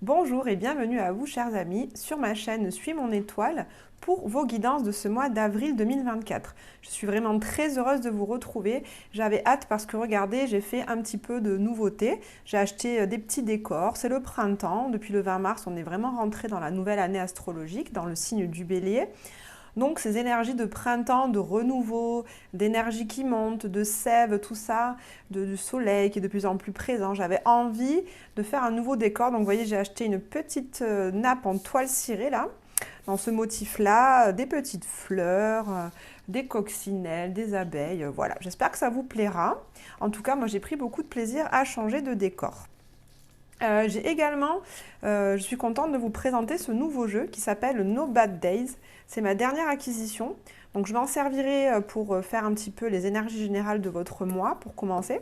Bonjour et bienvenue à vous chers amis sur ma chaîne Suis mon étoile pour vos guidances de ce mois d'avril 2024. Je suis vraiment très heureuse de vous retrouver. J'avais hâte parce que regardez, j'ai fait un petit peu de nouveautés. J'ai acheté des petits décors, c'est le printemps. Depuis le 20 mars, on est vraiment rentré dans la nouvelle année astrologique, dans le signe du Bélier. Donc ces énergies de printemps, de renouveau, d'énergie qui monte, de sève, tout ça, du soleil qui est de plus en plus présent. J'avais envie de faire un nouveau décor. Donc vous voyez, j'ai acheté une petite nappe en toile cirée là, dans ce motif-là, des petites fleurs, des coccinelles, des abeilles. Voilà, j'espère que ça vous plaira. En tout cas, moi j'ai pris beaucoup de plaisir à changer de décor. J'ai également, je suis contente de vous présenter ce nouveau jeu qui s'appelle No Bad Days. C'est ma dernière acquisition, donc je m'en servirai pour faire un petit peu les énergies générales de votre mois pour commencer.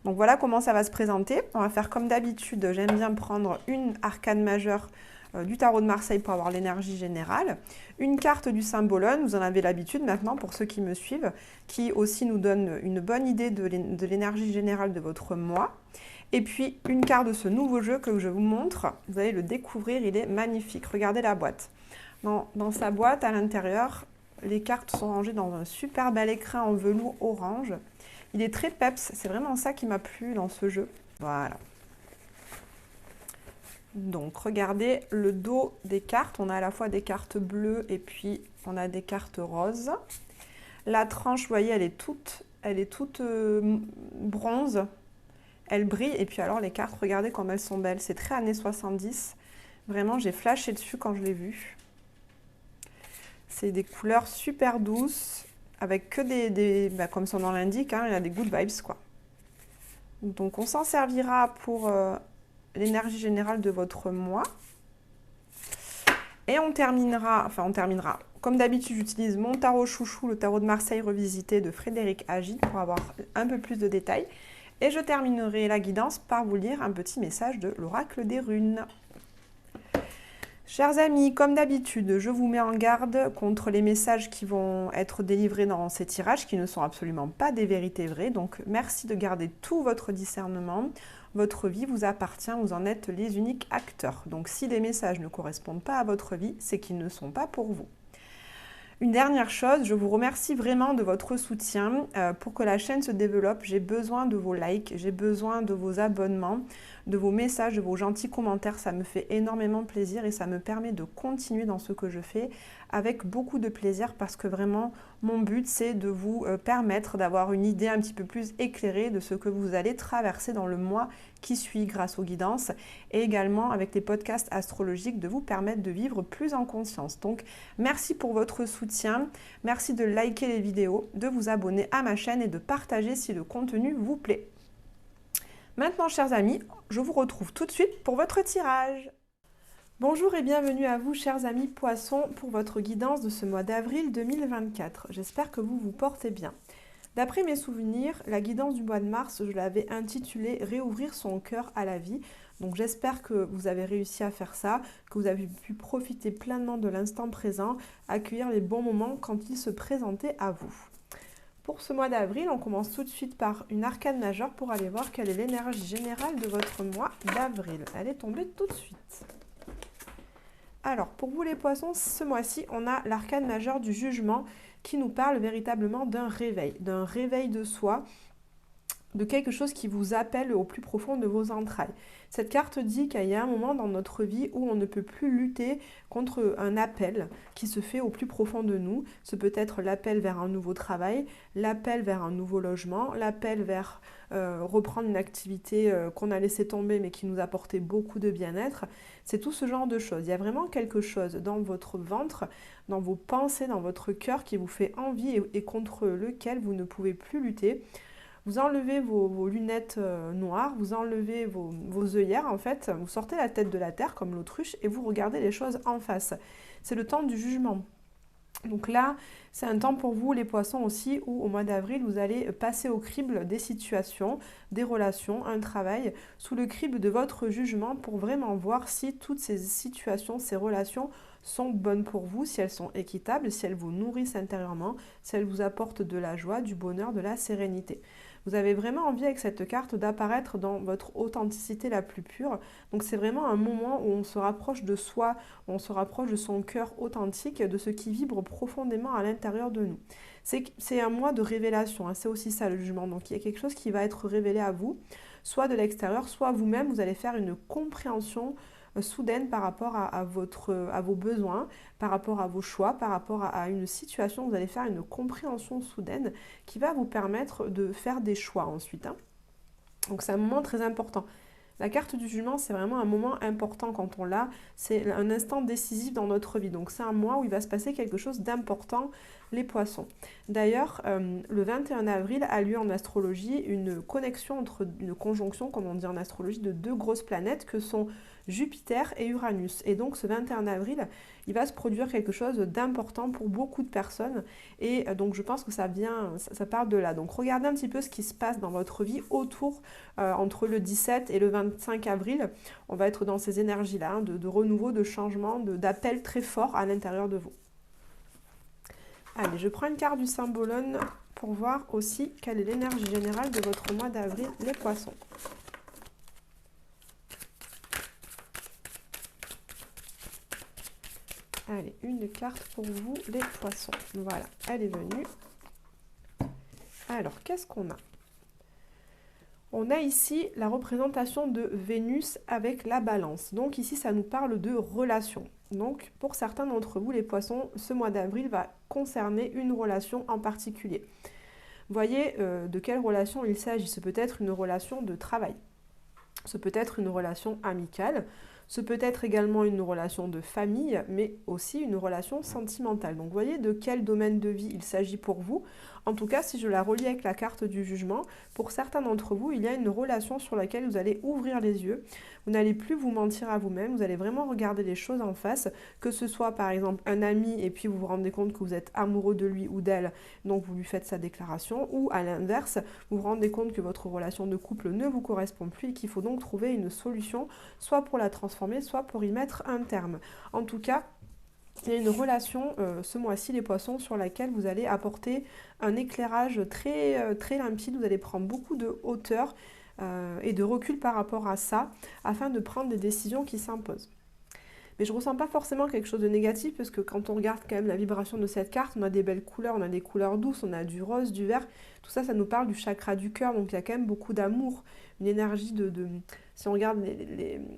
Donc voilà comment ça va se présenter. On va faire comme d'habitude, j'aime bien prendre une arcane majeure du tarot de Marseille pour avoir l'énergie générale, une carte du Symbolone, vous en avez l'habitude maintenant pour ceux qui me suivent, qui aussi nous donne une bonne idée de l'énergie générale de votre mois. Et puis une carte de ce nouveau jeu que je vous montre, vous allez le découvrir, il est magnifique. Regardez la boîte. Dans sa boîte, à l'intérieur, les cartes sont rangées dans un super bel écrin en velours orange. Il est très peps, c'est vraiment ça qui m'a plu dans ce jeu. Voilà. Donc regardez le dos des cartes, on a à la fois des cartes bleues et puis on a des cartes roses. La tranche, vous voyez, elle est toute bronze. Elle brille et puis alors les cartes, regardez comme elles sont belles. C'est très années 70. Vraiment, j'ai flashé dessus quand je l'ai vu. C'est des couleurs super douces avec que comme son nom l'indique, hein, il y a des good vibes quoi. Donc on s'en servira pour l'énergie générale de votre mois. Et on terminera. Comme d'habitude, j'utilise mon tarot chouchou, le tarot de Marseille revisité de Frédéric Agit pour avoir un peu plus de détails. Et je terminerai la guidance par vous lire un petit message de l'oracle des runes. Chers amis, comme d'habitude, je vous mets en garde contre les messages qui vont être délivrés dans ces tirages qui ne sont absolument pas des vérités vraies. Donc merci de garder tout votre discernement. Votre vie vous appartient, vous en êtes les uniques acteurs. Donc si les messages ne correspondent pas à votre vie, c'est qu'ils ne sont pas pour vous. Une dernière chose, je vous remercie vraiment de votre soutien pour que la chaîne se développe. J'ai besoin de vos likes, j'ai besoin de vos abonnements, de vos messages, de vos gentils commentaires. Ça me fait énormément plaisir et ça me permet de continuer dans ce que je fais avec beaucoup de plaisir parce que vraiment, mon but, c'est de vous permettre d'avoir une idée un petit peu plus éclairée de ce que vous allez traverser dans le mois qui suit grâce aux guidances et également avec les podcasts astrologiques de vous permettre de vivre plus en conscience. Donc, merci pour votre soutien, merci de liker les vidéos, de vous abonner à ma chaîne et de partager si le contenu vous plaît. Maintenant, chers amis, je vous retrouve tout de suite pour votre tirage. Bonjour et bienvenue à vous, chers amis poissons, pour votre guidance de ce mois d'avril 2024. J'espère que vous vous portez bien. D'après mes souvenirs, la guidance du mois de mars, je l'avais intitulée « Réouvrir son cœur à la vie ». Donc j'espère que vous avez réussi à faire ça, que vous avez pu profiter pleinement de l'instant présent, accueillir les bons moments quand ils se présentaient à vous. Pour ce mois d'avril, on commence tout de suite par une arcane majeure pour aller voir quelle est l'énergie générale de votre mois d'avril. Elle est tombée tout de suite. Alors, pour vous les poissons, ce mois-ci, on a l'arcane majeure du jugement qui nous parle véritablement d'un réveil de soi, de quelque chose qui vous appelle au plus profond de vos entrailles. Cette carte dit qu'il y a un moment dans notre vie où on ne peut plus lutter contre un appel qui se fait au plus profond de nous. Ce peut être l'appel vers un nouveau travail, l'appel vers un nouveau logement, l'appel vers reprendre une activité qu'on a laissé tomber mais qui nous apportait beaucoup de bien-être. C'est tout ce genre de choses. Il y a vraiment quelque chose dans votre ventre, dans vos pensées, dans votre cœur qui vous fait envie et contre lequel vous ne pouvez plus lutter. Vous enlevez vos lunettes noires, vous enlevez vos œillères en fait, vous sortez la tête de la terre comme l'autruche et vous regardez les choses en face. C'est le temps du jugement. Donc là, c'est un temps pour vous les poissons aussi où au mois d'avril, vous allez passer au crible des situations, des relations, un travail, sous le crible de votre jugement pour vraiment voir si toutes ces situations, ces relations sont bonnes pour vous, si elles sont équitables, si elles vous nourrissent intérieurement, si elles vous apportent de la joie, du bonheur, de la sérénité. Vous avez vraiment envie avec cette carte d'apparaître dans votre authenticité la plus pure. Donc c'est vraiment un moment où on se rapproche de soi, où on se rapproche de son cœur authentique, de ce qui vibre profondément à l'intérieur de nous. C'est un mois de révélation, hein, c'est aussi ça le jugement. Donc il y a quelque chose qui va être révélé à vous, soit de l'extérieur, soit vous-même, vous allez faire une compréhension soudaine par rapport à vos besoins, par rapport à vos choix, par rapport à une situation. Vous allez faire une compréhension soudaine qui va vous permettre de faire des choix ensuite, hein. Donc c'est un moment très important. La carte du jugement, c'est vraiment un moment important quand on l'a. C'est un instant décisif dans notre vie. Donc c'est un mois où il va se passer quelque chose d'important, les poissons. D'ailleurs, le 21 avril a lieu en astrologie une connexion entre une conjonction, comme on dit en astrologie, de deux grosses planètes que sont Jupiter et Uranus. Et donc ce 21 avril, il va se produire quelque chose d'important pour beaucoup de personnes. Et donc je pense que ça parle de là. Donc regardez un petit peu ce qui se passe dans votre vie autour, entre le 17 et le 25 avril. On va être dans ces énergies-là, hein, de renouveau, de changement, d'appel très fort à l'intérieur de vous. Allez, je prends une carte du Symbolone pour voir aussi quelle est l'énergie générale de votre mois d'avril, les poissons. Allez, une carte pour vous, les poissons. Voilà, elle est venue. Alors, qu'est-ce qu'on a? On a ici la représentation de Vénus avec la balance. Donc ici, ça nous parle de relations. Donc, pour certains d'entre vous, les poissons, ce mois d'avril va concerner une relation en particulier. Voyez de quelle relation il s'agit. Ce peut être une relation de travail. Ce peut être une relation amicale. Ce peut être également une relation de famille, mais aussi une relation sentimentale. Donc, voyez de quel domaine de vie il s'agit pour vous. En tout cas, si je la relie avec la carte du jugement, pour certains d'entre vous, il y a une relation sur laquelle vous allez ouvrir les yeux. Vous n'allez plus vous mentir à vous-même, vous allez vraiment regarder les choses en face, que ce soit par exemple un ami et puis vous vous rendez compte que vous êtes amoureux de lui ou d'elle, donc vous lui faites sa déclaration, ou à l'inverse, vous vous rendez compte que votre relation de couple ne vous correspond plus et qu'il faut donc trouver une solution, soit pour la transformer, soit pour y mettre un terme. En tout cas, il y a une relation ce mois-ci, les poissons, sur laquelle vous allez apporter un éclairage très limpide. Vous allez prendre beaucoup de hauteur et de recul par rapport à ça, afin de prendre des décisions qui s'imposent. Mais je ne ressens pas forcément quelque chose de négatif, parce que quand on regarde quand même la vibration de cette carte, on a des belles couleurs, on a des couleurs douces, on a du rose, du vert. Tout ça, ça nous parle du chakra du cœur, donc il y a quand même beaucoup d'amour, une énergie si on regarde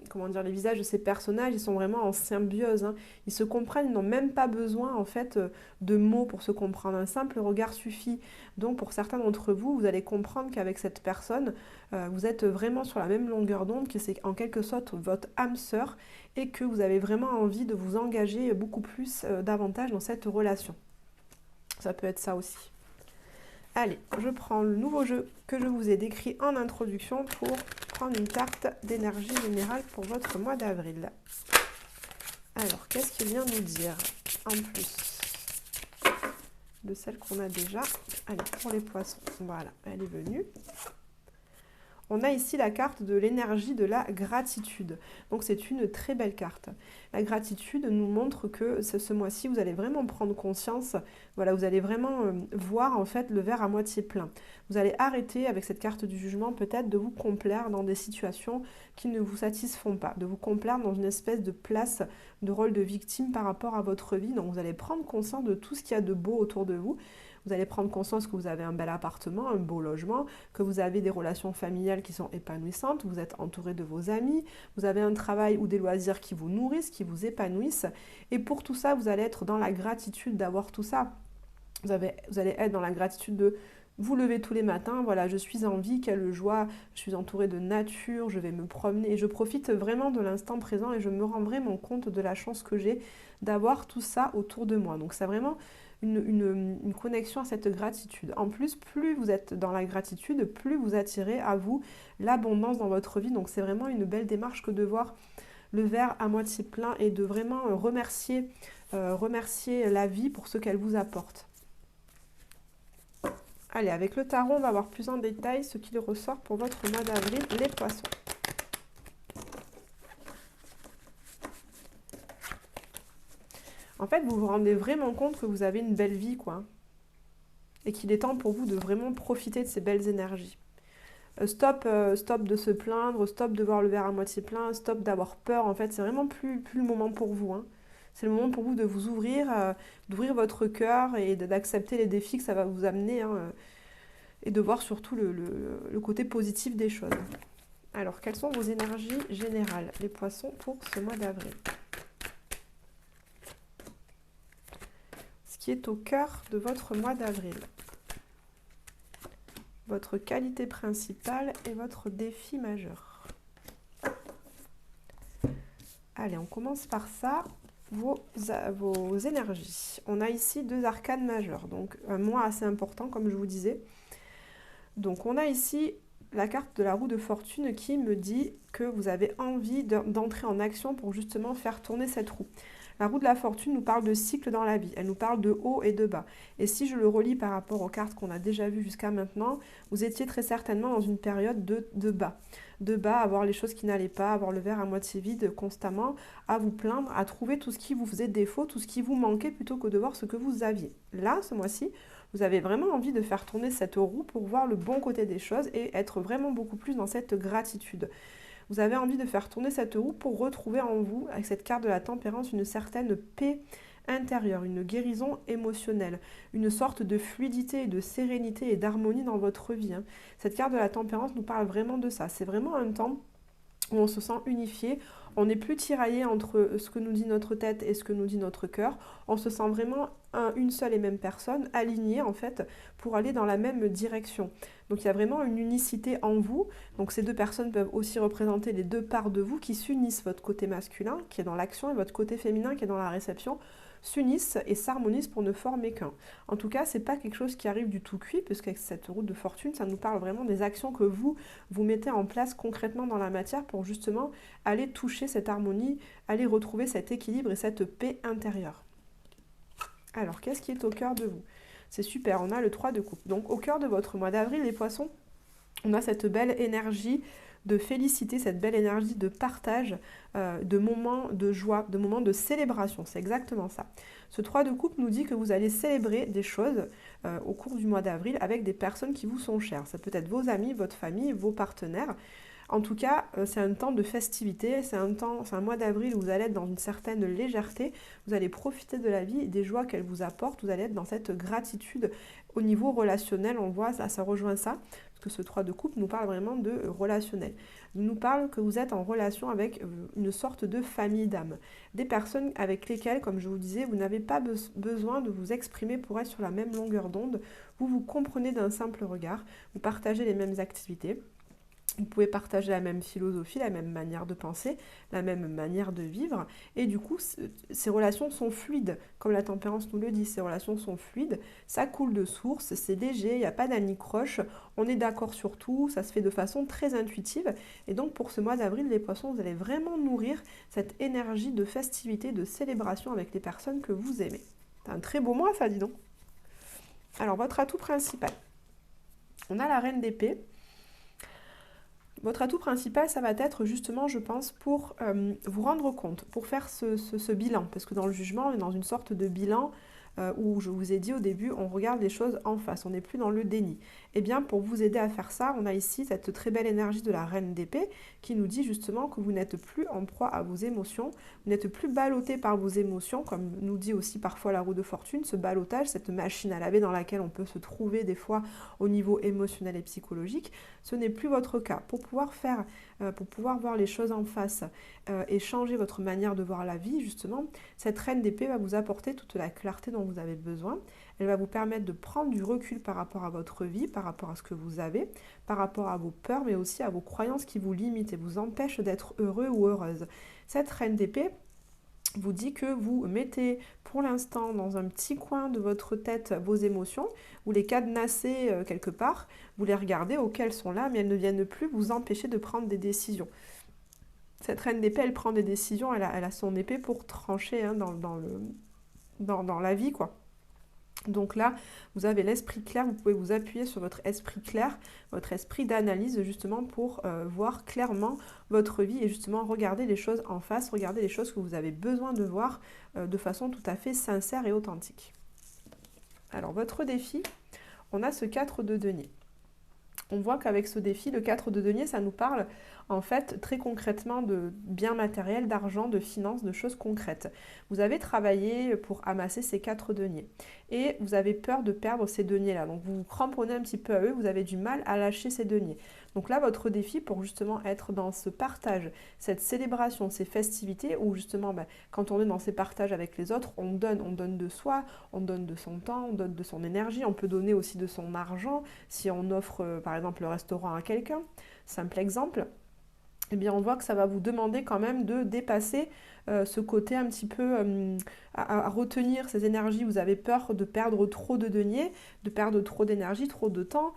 comment dire, les visages de ces personnages, ils sont vraiment en symbiose, hein. Ils se comprennent, ils n'ont même pas besoin en fait de mots pour se comprendre. Un simple regard suffit. Donc pour certains d'entre vous, vous allez comprendre qu'avec cette personne, vous êtes vraiment sur la même longueur d'onde, que c'est en quelque sorte votre âme sœur et que vous avez vraiment envie de vous engager beaucoup plus, davantage dans cette relation. Ça peut être ça aussi. Allez, je prends le nouveau jeu que je vous ai décrit en introduction pour prendre une carte d'énergie générale pour votre mois d'avril. Alors, qu'est-ce qu'il vient nous dire en plus de celle qu'on a déjà? Allez, pour les poissons, voilà, elle est venue. On a ici la carte de l'énergie de la gratitude. Donc c'est une très belle carte. La gratitude nous montre que ce mois-ci, vous allez vraiment prendre conscience, voilà, vous allez vraiment voir en fait le verre à moitié plein. Vous allez arrêter avec cette carte du jugement peut-être de vous complaire dans des situations qui ne vous satisfont pas, de vous complaire dans une espèce de place, de rôle de victime par rapport à votre vie. Donc vous allez prendre conscience de tout ce qu'il y a de beau autour de vous. Vous allez prendre conscience que vous avez un bel appartement, un beau logement, que vous avez des relations familiales qui sont épanouissantes, vous êtes entouré de vos amis, vous avez un travail ou des loisirs qui vous nourrissent, qui vous épanouissent. Et pour tout ça, vous allez être dans la gratitude d'avoir tout ça. Vous allez être dans la gratitude de vous lever tous les matins, voilà, je suis en vie, quelle joie, je suis entourée de nature, je vais me promener et je profite vraiment de l'instant présent et je me rends vraiment compte de la chance que j'ai d'avoir tout ça autour de moi. Donc c'est vraiment une connexion à cette gratitude. En plus, plus vous êtes dans la gratitude, plus vous attirez à vous l'abondance dans votre vie. Donc c'est vraiment une belle démarche que de voir le verre à moitié plein et de vraiment remercier la vie pour ce qu'elle vous apporte. Allez, avec le tarot, on va voir plus en détail ce qu'il ressort pour votre mois d'avril, les poissons. En fait, vous vous rendez vraiment compte que vous avez une belle vie, quoi. et qu'il est temps pour vous de vraiment profiter de ces belles énergies. Stop de se plaindre, stop de voir le verre à moitié plein, stop d'avoir peur. En fait, c'est vraiment plus le moment pour vous, hein. C'est le moment pour vous de vous ouvrir, d'ouvrir votre cœur et d'accepter les défis que ça va vous amener, hein, et de voir surtout le côté positif des choses. Alors, quelles sont vos énergies générales, les poissons, pour ce mois d'avril? Ce qui est au cœur de votre mois d'avril. Votre qualité principale et votre défi majeur. Allez, on commence par ça. Vos énergies. On a ici 2 arcanes majeures, donc un mois assez important comme je vous disais. Donc on a ici la carte de la roue de fortune qui me dit que vous avez envie d'entrer en action pour justement faire tourner cette roue. La roue de la fortune nous parle de cycle dans la vie, elle nous parle de haut et de bas. Et si je le relis par rapport aux cartes qu'on a déjà vues jusqu'à maintenant, vous étiez très certainement dans une période de bas. De bas, à voir les choses qui n'allaient pas, à voir le verre à moitié vide constamment, à vous plaindre, à trouver tout ce qui vous faisait défaut, tout ce qui vous manquait plutôt que de voir ce que vous aviez. Là, ce mois-ci, vous avez vraiment envie de faire tourner cette roue pour voir le bon côté des choses et être vraiment beaucoup plus dans cette gratitude. Vous avez envie de faire tourner cette roue pour retrouver en vous, avec cette carte de la tempérance, une certaine paix intérieure, une guérison émotionnelle, une sorte de fluidité, de sérénité et d'harmonie dans votre vie, hein. Cette carte de la tempérance nous parle vraiment de ça. C'est vraiment un temps où on se sent unifié, on n'est plus tiraillé entre ce que nous dit notre tête et ce que nous dit notre cœur, on se sent vraiment une seule et même personne, alignée en fait, pour aller dans la même direction. Donc il y a vraiment une unicité en vous, donc ces 2 personnes peuvent aussi représenter les 2 parts de vous qui s'unissent, votre côté masculin qui est dans l'action et votre côté féminin qui est dans la réception, s'unissent et s'harmonisent pour ne former qu'un. En tout cas, c'est pas quelque chose qui arrive du tout cuit, puisqu'avec cette roue de fortune, ça nous parle vraiment des actions que vous mettez en place concrètement dans la matière pour justement aller toucher cette harmonie, aller retrouver cet équilibre et cette paix intérieure. Alors, qu'est-ce qui est au cœur de vous? C'est super, on a le 3 de coupe. Donc, au cœur de votre mois d'avril, les poissons, on a cette belle énergie de félicité, cette belle énergie de partage, de moments de joie, de moments de célébration. C'est exactement ça. Ce 3 de coupe nous dit que vous allez célébrer des choses au cours du mois d'avril avec des personnes qui vous sont chères. Ça peut être vos amis, votre famille, vos partenaires. En tout cas, c'est un temps de festivité, c'est un mois d'avril où vous allez être dans une certaine légèreté, vous allez profiter de la vie et des joies qu'elle vous apporte, vous allez être dans cette gratitude au niveau relationnel, on voit, ça rejoint ça, parce que ce 3 de coupe nous parle vraiment de relationnel. Il nous parle que vous êtes en relation avec une sorte de famille d'âme, des personnes avec lesquelles, comme je vous disais, vous n'avez pas besoin de vous exprimer pour être sur la même longueur d'onde, vous vous comprenez d'un simple regard, vous partagez les mêmes activités. Vous pouvez partager la même philosophie, la même manière de penser, la même manière de vivre. Et du coup, ces relations sont fluides. Comme la tempérance nous le dit, ces relations sont fluides. Ça coule de source, c'est léger, il n'y a pas d'anicroche. On est d'accord sur tout, ça se fait de façon très intuitive. Et donc, pour ce mois d'avril, les poissons, vous allez vraiment nourrir cette énergie de festivité, de célébration avec les personnes que vous aimez. C'est un très beau mois, ça, dis donc. Alors, votre atout principal. On a la reine d'épée. Votre atout principal, ça va être justement, je pense, pour vous rendre compte, pour faire ce bilan. Parce que dans le jugement, on est dans une sorte de bilan où je vous ai dit au début, on regarde les choses en face, on n'est plus dans le déni. Et bien, pour vous aider à faire ça, on a ici cette très belle énergie de la reine d'épée qui nous dit justement que vous n'êtes plus en proie à vos émotions, vous n'êtes plus ballotté par vos émotions, comme nous dit aussi parfois la roue de fortune, ce ballottage, cette machine à laver dans laquelle on peut se trouver des fois au niveau émotionnel et psychologique. Ce n'est plus votre cas. Pour pouvoir voir les choses en face et changer votre manière de voir la vie, justement, cette reine d'épée va vous apporter toute la clarté dont vous avez besoin. Elle va vous permettre de prendre du recul par rapport à votre vie, par rapport à ce que vous avez, par rapport à vos peurs, mais aussi à vos croyances qui vous limitent et vous empêchent d'être heureux ou heureuse. Cette reine d'épée vous dit que vous mettez pour l'instant dans un petit coin de votre tête vos émotions, vous les cadenassez quelque part, vous les regardez, ok, elles sont là, mais elles ne viennent plus vous empêcher de prendre des décisions. Cette reine d'épée, elle prend des décisions, elle a son épée pour trancher hein, dans la vie, quoi. Donc là, vous avez l'esprit clair, vous pouvez vous appuyer sur votre esprit clair, votre esprit d'analyse justement pour voir clairement votre vie et justement regarder les choses en face, regarder les choses que vous avez besoin de voir de façon tout à fait sincère et authentique. Alors votre défi on a ce 4 de denier. On voit qu'avec ce défi, le 4 de denier, ça nous parle en fait très concrètement de biens matériels, d'argent, de finances, de choses concrètes. Vous avez travaillé pour amasser ces 4 deniers et vous avez peur de perdre ces deniers-là. Donc vous vous cramponnez un petit peu à eux, vous avez du mal à lâcher ces deniers. Donc là, votre défi pour justement être dans ce partage, cette célébration, ces festivités où justement quand on est dans ces partages avec les autres, on donne de soi, on donne de son temps, on donne de son énergie, on peut donner aussi de son argent si on offre par exemple le restaurant à quelqu'un. Simple exemple. Eh bien, on voit que ça va vous demander quand même de dépasser ce côté un petit peu à retenir ces énergies. Vous avez peur de perdre trop de deniers, de perdre trop d'énergie, trop de temps,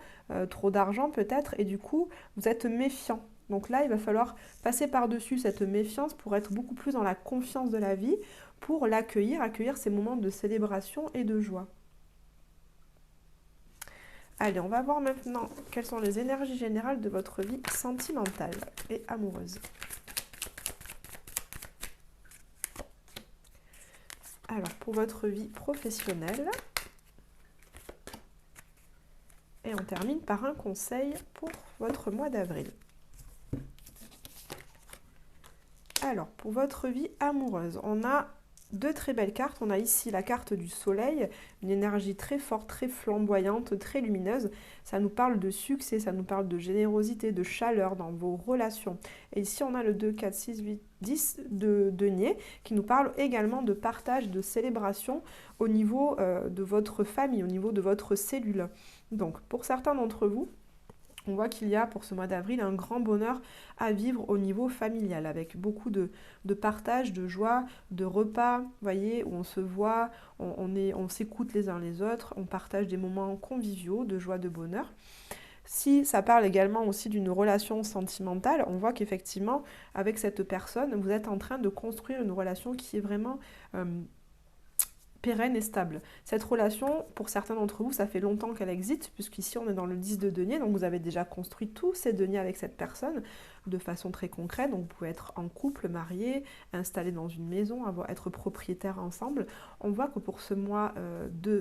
trop d'argent peut-être, et du coup, vous êtes méfiant. Donc là, il va falloir passer par-dessus cette méfiance pour être beaucoup plus dans la confiance de la vie, pour l'accueillir, accueillir ces moments de célébration et de joie. Allez, on va voir maintenant quelles sont les énergies générales de votre vie sentimentale et amoureuse. Alors, pour votre vie professionnelle, et on termine par un conseil pour votre mois d'avril. Alors, pour votre vie amoureuse, on a deux très belles cartes. On a ici la carte du soleil, une énergie très forte, très flamboyante, très lumineuse. Ça nous parle de succès, ça nous parle de générosité, de chaleur dans vos relations. Et ici, on a le 2, 4, 6, 8, 10 de denier qui nous parle également de partage, de célébration au niveau de votre famille, au niveau de votre cellule. Donc, pour certains d'entre vous, on voit qu'il y a pour ce mois d'avril un grand bonheur à vivre au niveau familial avec beaucoup de partage, de joie, de repas, voyez, où on se voit, on s'écoute les uns les autres, on partage des moments conviviaux, de joie, de bonheur. Si ça parle également aussi d'une relation sentimentale, on voit qu'effectivement, avec cette personne, vous êtes en train de construire une relation qui est vraiment pérenne et stable. Cette relation, pour certains d'entre vous, ça fait longtemps qu'elle existe, puisqu'ici on est dans le 10 de denier, donc vous avez déjà construit tous ces deniers avec cette personne de façon très concrète, donc vous pouvez être en couple, marié, installé dans une maison, être propriétaire ensemble. On voit que pour ce mois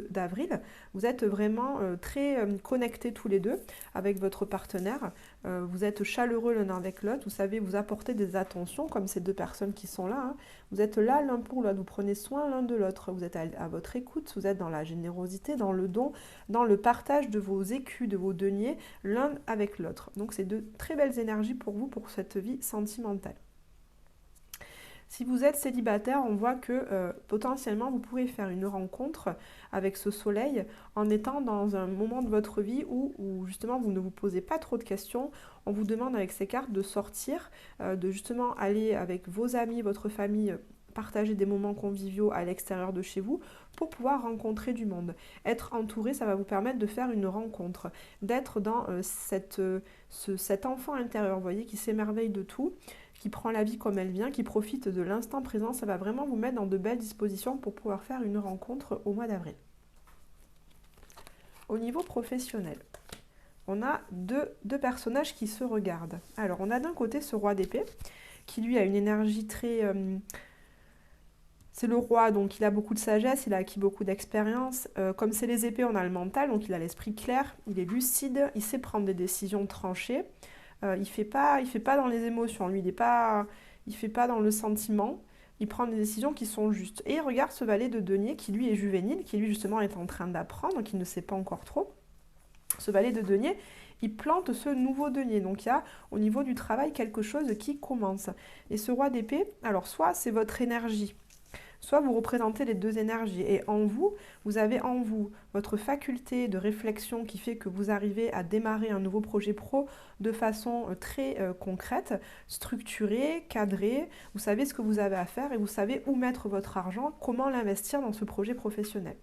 d'avril, vous êtes vraiment très connectés tous les deux avec votre partenaire, vous êtes chaleureux l'un avec l'autre, vous savez vous apporter des attentions, comme ces deux personnes qui sont là, hein. Vous êtes là l'un pour l'autre, vous prenez soin l'un de l'autre, vous êtes à votre écoute, vous êtes dans la générosité, dans le don, dans le partage de vos écus, de vos deniers, l'un avec l'autre. Donc c'est de très belles énergies pour vous, pour cette vie sentimentale. Si vous êtes célibataire, on voit que potentiellement vous pourrez faire une rencontre avec ce soleil en étant dans un moment de votre vie où justement vous ne vous posez pas trop de questions. On vous demande avec ces cartes de sortir, de justement aller avec vos amis, votre famille, partager des moments conviviaux à l'extérieur de chez vous pour pouvoir rencontrer du monde. Être entouré, ça va vous permettre de faire une rencontre, d'être dans cet enfant intérieur, vous voyez, qui s'émerveille de tout, qui prend la vie comme elle vient, qui profite de l'instant présent. Ça va vraiment vous mettre dans de belles dispositions pour pouvoir faire une rencontre au mois d'avril. Au niveau professionnel, on a deux personnages qui se regardent. Alors, on a d'un côté ce roi d'épée, qui lui a une énergie très... c'est le roi, donc il a beaucoup de sagesse, il a acquis beaucoup d'expérience. Comme c'est les épées, on a le mental, donc il a l'esprit clair, il est lucide, il sait prendre des décisions tranchées. Il fait pas dans les émotions, lui, il fait pas dans le sentiment, il prend des décisions qui sont justes. Et il regarde ce valet de denier qui lui est juvénile, qui lui justement est en train d'apprendre, qui ne sait pas encore trop. Ce valet de denier, il plante ce nouveau denier. Donc il y a au niveau du travail quelque chose qui commence. Et ce roi d'épée, alors soit c'est votre énergie, soit vous représentez les deux énergies. Et en vous, vous avez en vous votre faculté de réflexion qui fait que vous arrivez à démarrer un nouveau projet pro de façon très concrète, structurée, cadrée. Vous savez ce que vous avez à faire et vous savez où mettre votre argent, comment l'investir dans ce projet professionnel.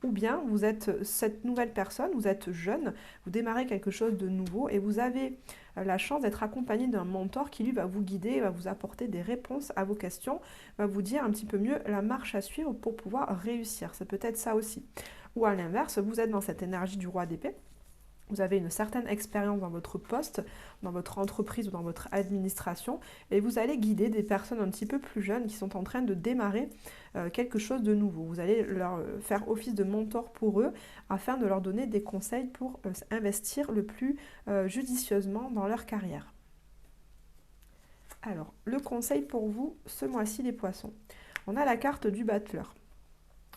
Ou bien vous êtes cette nouvelle personne, vous êtes jeune, vous démarrez quelque chose de nouveau et vous avez la chance d'être accompagné d'un mentor qui lui va vous guider, va vous apporter des réponses à vos questions, va vous dire un petit peu mieux la marche à suivre pour pouvoir réussir. Ça peut être ça aussi. Ou à l'inverse, vous êtes dans cette énergie du roi d'épée Vous avez une certaine expérience dans votre poste, dans votre entreprise ou dans votre administration, et vous allez guider des personnes un petit peu plus jeunes qui sont en train de démarrer quelque chose de nouveau. Vous allez leur faire office de mentor pour eux afin de leur donner des conseils pour investir le plus judicieusement dans leur carrière. Alors, le conseil pour vous ce mois-ci, les poissons. On a la carte du battleur.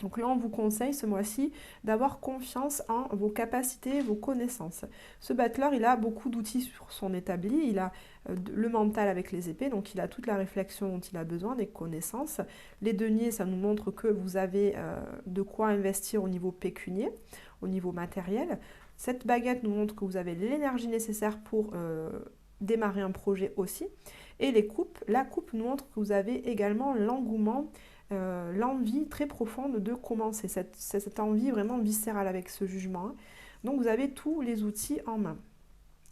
Donc là, on vous conseille ce mois-ci d'avoir confiance en vos capacités, vos connaissances. Ce battleur, il a beaucoup d'outils sur son établi. Il a le mental avec les épées, donc il a toute la réflexion dont il a besoin, des connaissances. Les deniers, ça nous montre que vous avez de quoi investir au niveau pécunier, au niveau matériel. Cette baguette nous montre que vous avez l'énergie nécessaire pour démarrer un projet aussi. Et les coupes, la coupe nous montre que vous avez également l'engouement, l'envie très profonde de commencer, cette envie vraiment viscérale avec ce jugement. Donc vous avez tous les outils en main.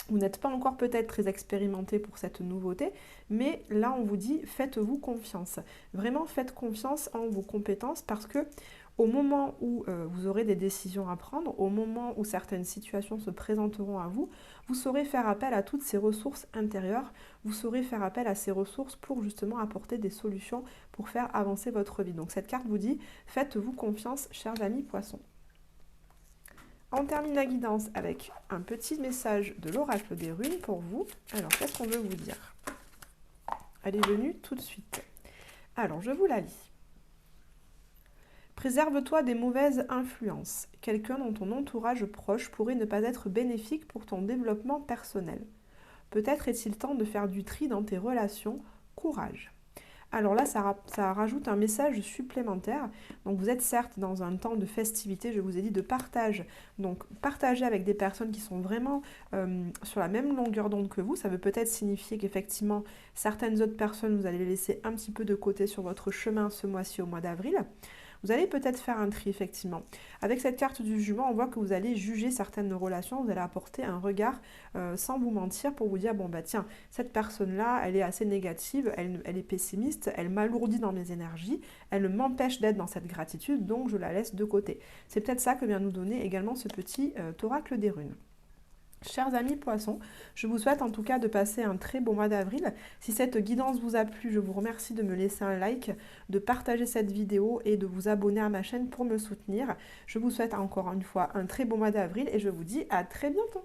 Vous n'êtes pas encore peut-être très expérimenté pour cette nouveauté, mais là on vous dit faites-vous confiance. Vraiment faites confiance en vos compétences parce que au moment où vous aurez des décisions à prendre, au moment où certaines situations se présenteront à vous, vous saurez faire appel à toutes ces ressources intérieures, vous saurez faire appel à ces ressources pour justement apporter des solutions pour faire avancer votre vie. Donc cette carte vous dit, faites-vous confiance, chers amis poissons. On termine la guidance avec un petit message de l'oracle des runes pour vous. Alors, qu'est-ce qu'on veut vous dire? Elle est venue tout de suite. Alors, je vous la lis. Préserve-toi des mauvaises influences. Quelqu'un dans ton entourage proche pourrait ne pas être bénéfique pour ton développement personnel. Peut-être est-il temps de faire du tri dans tes relations. Courage. Alors là, ça rajoute un message supplémentaire. Donc vous êtes certes dans un temps de festivité, je vous ai dit de partage. Donc partager avec des personnes qui sont vraiment sur la même longueur d'onde que vous, ça veut peut-être signifier qu'effectivement, certaines autres personnes, vous allez les laisser un petit peu de côté sur votre chemin ce mois-ci au mois d'avril. Vous allez peut-être faire un tri, effectivement. Avec cette carte du jugement, on voit que vous allez juger certaines relations, vous allez apporter un regard sans vous mentir pour vous dire, bon bah tiens, cette personne-là, elle est assez négative, elle est pessimiste, elle m'alourdit dans mes énergies, elle m'empêche d'être dans cette gratitude, donc je la laisse de côté. C'est peut-être ça que vient nous donner également ce petit oracle des runes. Chers amis poissons, je vous souhaite en tout cas de passer un très bon mois d'avril. Si cette guidance vous a plu, je vous remercie de me laisser un like, de partager cette vidéo et de vous abonner à ma chaîne pour me soutenir. Je vous souhaite encore une fois un très bon mois d'avril et je vous dis à très bientôt.